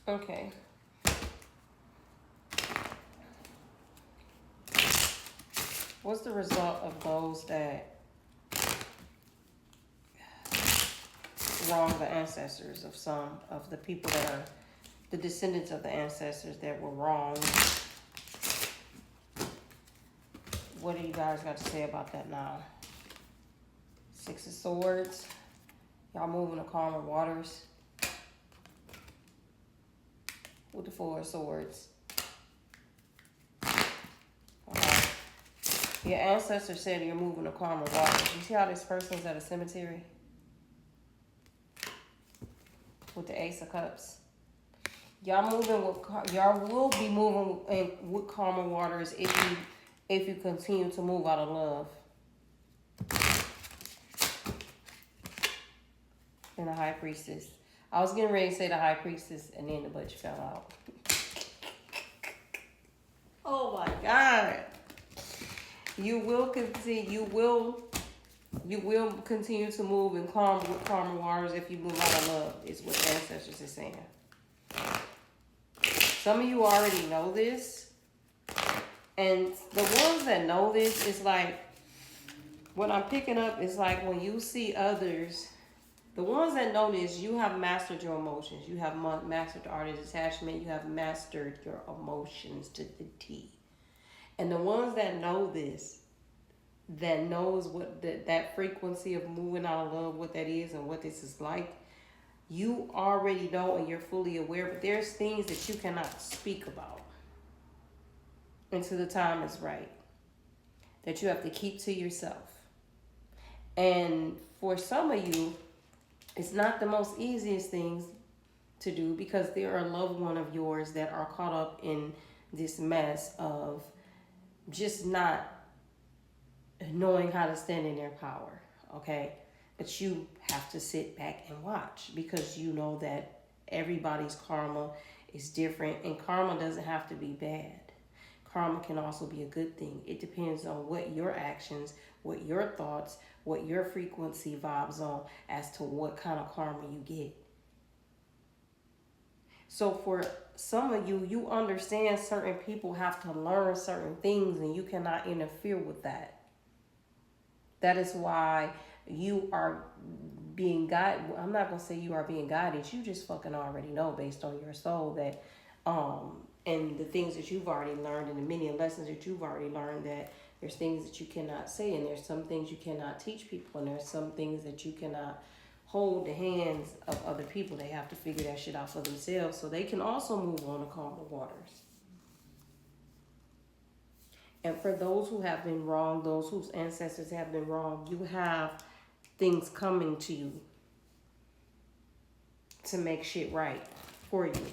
Okay. What's the result of those that wrong the ancestors of some of the people that are the descendants of the ancestors that were wrong? What do you guys got to say about that now? Six of Swords. Y'all moving to calmer waters. With the Four of Swords. Your ancestors said you're moving to calmer waters. You see how this person's at a cemetery? With the Ace of Cups. Y'all will be moving with calmer waters if you continue to move out of love. And the High Priestess. I was getting ready to say the High Priestess and then the butch fell out. Oh my God. You will continue to move in calmer waters if you move out of love, is what the ancestors are saying. Some of you already know this. And the ones that know this, is like, what I'm picking up is like when you see others, the ones that know this, you have mastered your emotions. You have mastered the art of detachment. You have mastered your emotions to the T. And the ones that know this, that knows what that frequency of moving out of love, what that is and what this is like, you already know and you're fully aware, but there's things that you cannot speak about until the time is right, that you have to keep to yourself. And for some of you, it's not the most easiest things to do because there are a loved one of yours that are caught up in this mess of just not knowing how to stand in their power, okay? But you have to sit back and watch because you know that everybody's karma is different, and karma doesn't have to be bad. Karma can also be a good thing. It depends on what your actions, what your thoughts, what your frequency vibes on as to what kind of karma you get. So for some of you, you understand certain people have to learn certain things and you cannot interfere with that. That is why you are being guided. I'm not going to say you are being guided. You just fucking already know based on your soul that, and the things that you've already learned and the many lessons that you've already learned, that there's things that you cannot say and there's some things you cannot teach people and there's some things that you cannot hold the hands of other people. They have to figure that shit out for themselves so they can also move on to calmer waters. And for those who have been wrong, those whose ancestors have been wrong, you have things coming to you to make shit right for you.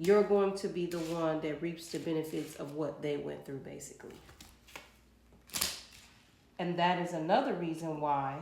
You're going to be the one that reaps the benefits of what they went through, basically. And that is another reason why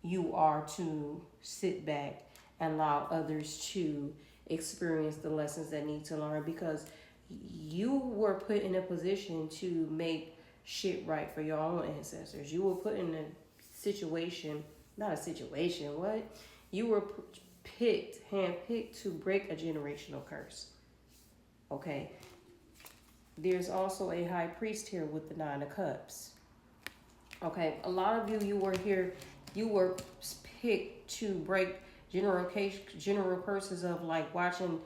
you are to sit back and allow others to experience the lessons that need to learn, because you were put in a position to make shit right for your own ancestors. You were put in a situation, not a situation, what? You were handpicked to break a generational curse. Okay. There's also a high priest here with the 9 of Cups. Okay. A lot of you were here, you were picked to break general curses of like watching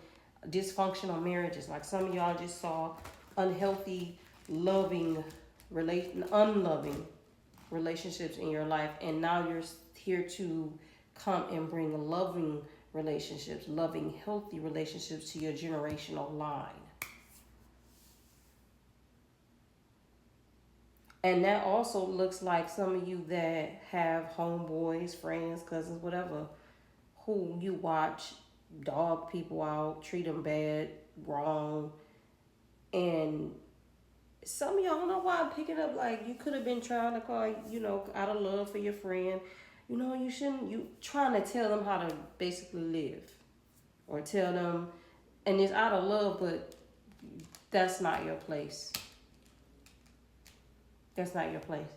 dysfunctional marriages. Like some of y'all just saw unhealthy, unloving relationships in your life, and now you're here to come and bring loving relationships, loving, healthy relationships to your generational line. And that also looks like some of you that have homeboys, friends, cousins, whatever, who you watch dog people out, treat them bad, wrong. And some of y'all don't know why I'm picking up, like, you could have been trying to call, out of love for your friend. You shouldn't, you trying to tell them how to basically live. Or tell them, and it's out of love, but that's not your place. That's not your place.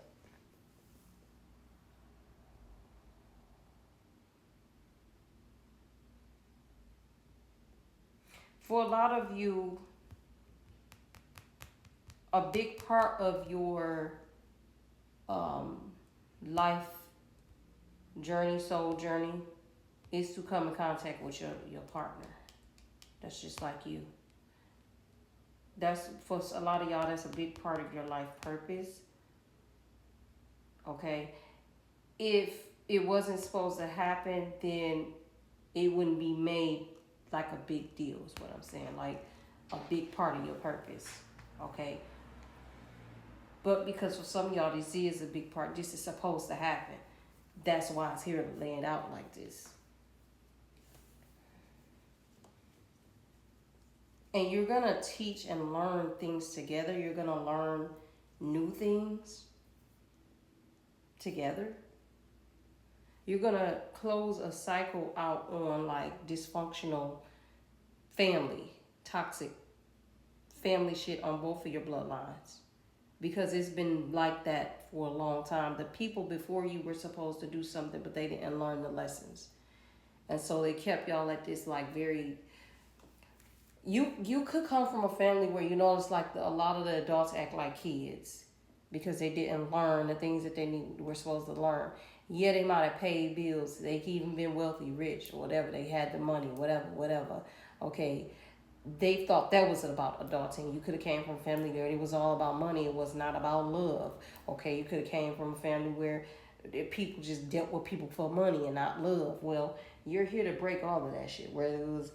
for a lot of you, a big part of your life journey, soul journey, is to come in contact with your partner. That's just like you. That's, for a lot of y'all, that's a big part of your life purpose. Okay? If it wasn't supposed to happen, then it wouldn't be made like a big deal, is what I'm saying. Like a big part of your purpose. Okay? But because for some of y'all, this is a big part. This is supposed to happen. That's why it's here laying out like this. And you're going to teach and learn things together. You're going to learn new things together. You're going to close a cycle out on like dysfunctional family, toxic family shit on both of your bloodlines. Because it's been like that for a long time. The people before you were supposed to do something, but they didn't learn the lessons. And so they kept y'all at this like very... You could come from a family where you notice like a lot of the adults act like kids because they didn't learn the things that were supposed to learn. Yeah, they might have paid bills. They could even been wealthy, rich, or whatever. They had the money, whatever. Okay. They thought that was about adulting. You could have came from a family where it was all about money. It was not about love. Okay, you could have came from a family where people just dealt with people for money and not love. Well, you're here to break all of that shit. Where it was,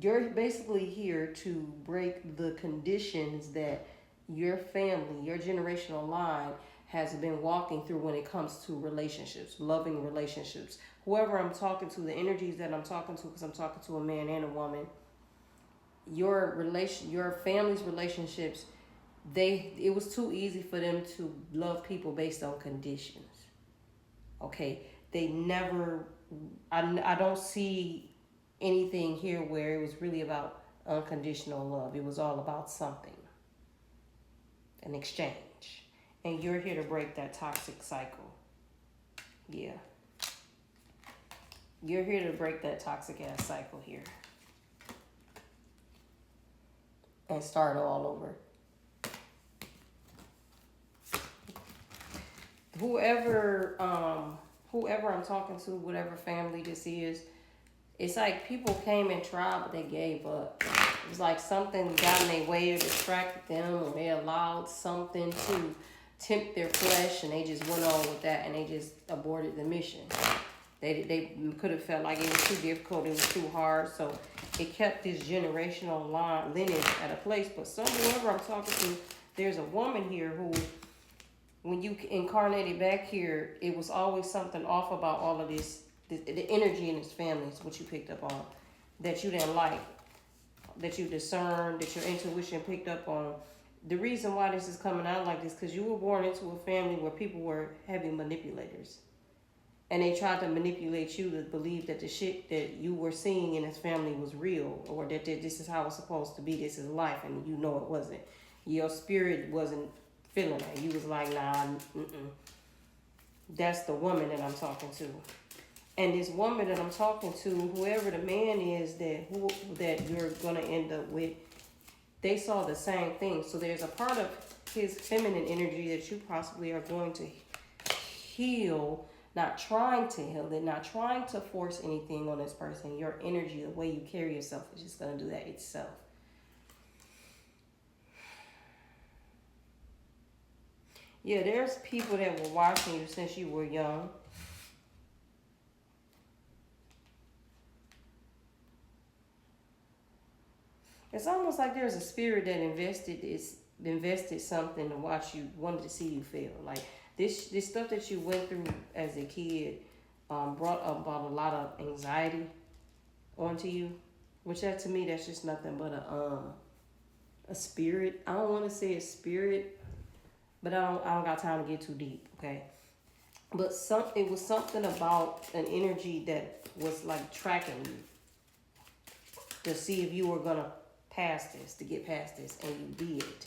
you're basically here to break the conditions that your family, your generational line has been walking through when it comes to relationships, loving relationships. Whoever I'm talking to, the energies that I'm talking to, because I'm talking to a man and a woman, your family's relationships, it was too easy for them to love people based on conditions. Okay, they never, I don't see anything here where it was really about unconditional love. It was all about something, an exchange. And you're here to break that toxic cycle. Yeah. You're here to break that toxic ass cycle here. And start all over. Whoever I'm talking to, whatever family this is, it's like people came and tried, but they gave up. It was like something got in their way or distracted them, or they allowed something to tempt their flesh, and they just went on with that, and they just aborted the mission. They could have felt like it was too difficult, it was too hard, so it kept this generational lineage at a place. But whoever I'm talking to, there's a woman here who, when you incarnated back here, it was always something off about all of this, the energy in this family is what you picked up on, that you didn't like, that you discerned, that your intuition picked up on. The reason why this is coming out like this, because you were born into a family where people were heavy manipulators. And they tried to manipulate you to believe that the shit that you were seeing in his family was real, or that this is how it's supposed to be, this is life, and you know it wasn't. Your spirit wasn't feeling that. You was like, nah, that's the woman that I'm talking to. And this woman that I'm talking to, whoever the man is that you're going to end up with, they saw the same thing. So there's a part of his feminine energy that you possibly are going to heal. Not trying to heal it, not trying to force anything on this person. Your energy, the way you carry yourself, is just going to do that itself. Yeah, there's people that were watching you since you were young. It's almost like there's a spirit that invested something to watch you, wanted to see you fail. Like, This stuff that you went through as a kid brought about a lot of anxiety onto you, which that to me, that's just nothing but a spirit. I don't want to say a spirit, but I don't got time to get too deep, okay? But it was something about an energy that was like tracking you to see if you were gonna pass this, to get past this, and you did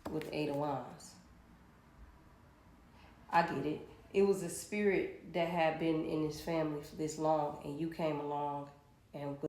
with the 8 of Wands. I get it. It was a spirit that had been in his family for this long, and you came along and